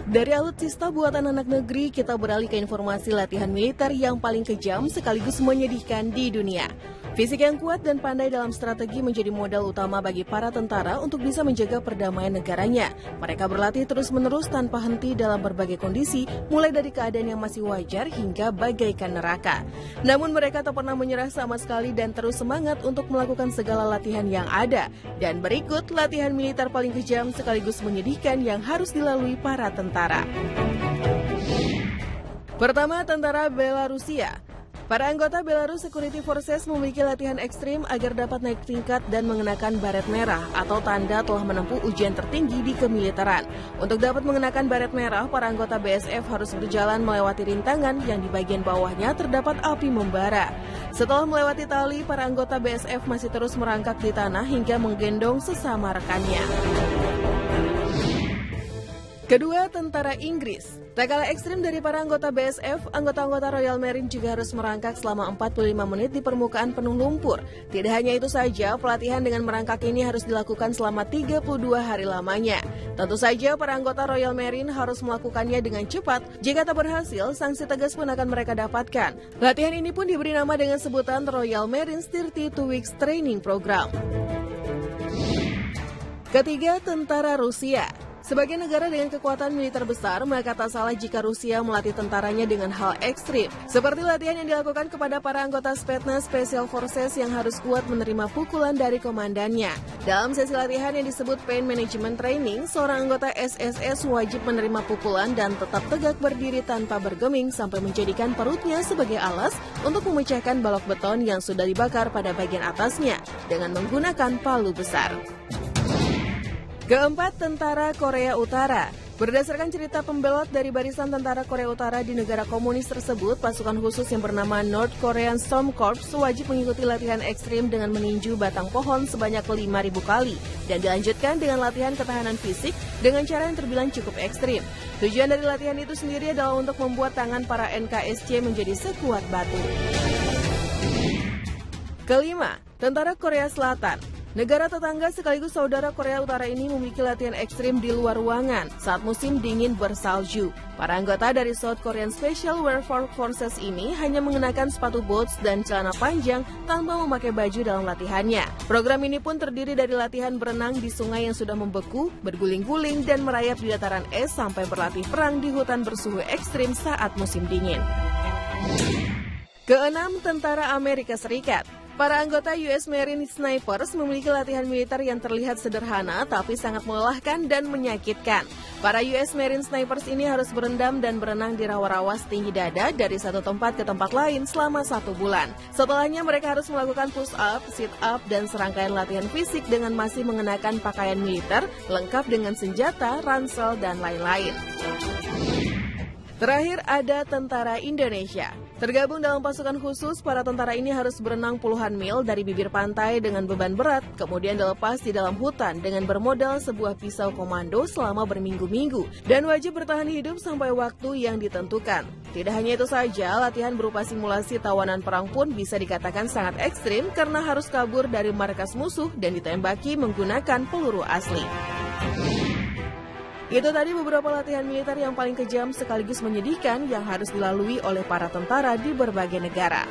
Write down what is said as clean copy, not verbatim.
Dari alutsista buatan anak negeri, kita beralih ke informasi latihan militer yang paling kejam sekaligus menyedihkan di dunia. Fisik yang kuat dan pandai dalam strategi menjadi modal utama bagi para tentara untuk bisa menjaga perdamaian negaranya. Mereka berlatih terus-menerus tanpa henti dalam berbagai kondisi, mulai dari keadaan yang masih wajar hingga bagaikan neraka. Namun mereka tak pernah menyerah sama sekali dan terus semangat untuk melakukan segala latihan yang ada. Dan berikut latihan militer paling kejam sekaligus menyedihkan yang harus dilalui para tentara. Pertama, tentara Belarusia. Para anggota Belarus Security Forces memiliki latihan ekstrim agar dapat naik tingkat dan mengenakan baret merah atau tanda telah menempuh ujian tertinggi di kemiliteran. Untuk dapat mengenakan baret merah, para anggota BSF harus berjalan melewati rintangan yang di bagian bawahnya terdapat api membara. Setelah melewati tali, para anggota BSF masih terus merangkak di tanah hingga menggendong sesama rekannya. Kedua, tentara Inggris. Tak kalah ekstrim dari para anggota BSF, anggota-anggota Royal Marine juga harus merangkak selama 45 menit di permukaan penuh lumpur. Tidak hanya itu saja, pelatihan dengan merangkak ini harus dilakukan selama 32 hari lamanya. Tentu saja para anggota Royal Marine harus melakukannya dengan cepat. Jika tak berhasil, sanksi tegas pun akan mereka dapatkan. Latihan ini pun diberi nama dengan sebutan Royal Marine 32 Weeks Training Program. Ketiga, tentara Rusia. Sebagai negara dengan kekuatan militer besar, maka tak salah jika Rusia melatih tentaranya dengan hal ekstrim. Seperti latihan yang dilakukan kepada para anggota Spetsnaz Special Forces yang harus kuat menerima pukulan dari komandannya. Dalam sesi latihan yang disebut Pain Management Training, seorang anggota SSS wajib menerima pukulan dan tetap tegak berdiri tanpa bergeming sampai menjadikan perutnya sebagai alas untuk memecahkan balok beton yang sudah dibakar pada bagian atasnya dengan menggunakan palu besar. Keempat, tentara Korea Utara. Berdasarkan cerita pembelot dari barisan tentara Korea Utara di negara komunis tersebut, pasukan khusus yang bernama North Korean Storm Corps wajib mengikuti latihan ekstrim dengan meninju batang pohon sebanyak 5.000 kali dan dilanjutkan dengan latihan ketahanan fisik dengan cara yang terbilang cukup ekstrim. Tujuan dari latihan itu sendiri adalah untuk membuat tangan para NKSC menjadi sekuat batu. Kelima, tentara Korea Selatan. Negara tetangga sekaligus saudara Korea Utara ini memiliki latihan ekstrim di luar ruangan saat musim dingin bersalju. Para anggota dari South Korean Special Warfare Forces ini hanya mengenakan sepatu boots dan celana panjang tanpa memakai baju dalam latihannya. Program ini pun terdiri dari latihan berenang di sungai yang sudah membeku, berguling-guling, dan merayap di dataran es sampai berlatih perang di hutan bersuhu ekstrim saat musim dingin. Keenam, tentara Amerika Serikat. Para anggota US Marine Snipers memiliki latihan militer yang terlihat sederhana tapi sangat melelahkan dan menyakitkan. Para US Marine Snipers ini harus berendam dan berenang di rawa-rawa setinggi dada dari satu tempat ke tempat lain selama 1 bulan. Setelahnya mereka harus melakukan push up, sit up, dan serangkaian latihan fisik dengan masih mengenakan pakaian militer lengkap dengan senjata, ransel, dan lain-lain. Terakhir ada tentara Indonesia. Tergabung dalam pasukan khusus, para tentara ini harus berenang puluhan mil dari bibir pantai dengan beban berat, kemudian dilepas di dalam hutan dengan bermodal sebuah pisau komando selama berminggu-minggu, dan wajib bertahan hidup sampai waktu yang ditentukan. Tidak hanya itu saja, latihan berupa simulasi tawanan perang pun bisa dikatakan sangat ekstrim karena harus kabur dari markas musuh dan ditembaki menggunakan peluru asli. Itu tadi beberapa latihan militer yang paling kejam sekaligus menyedihkan yang harus dilalui oleh para tentara di berbagai negara.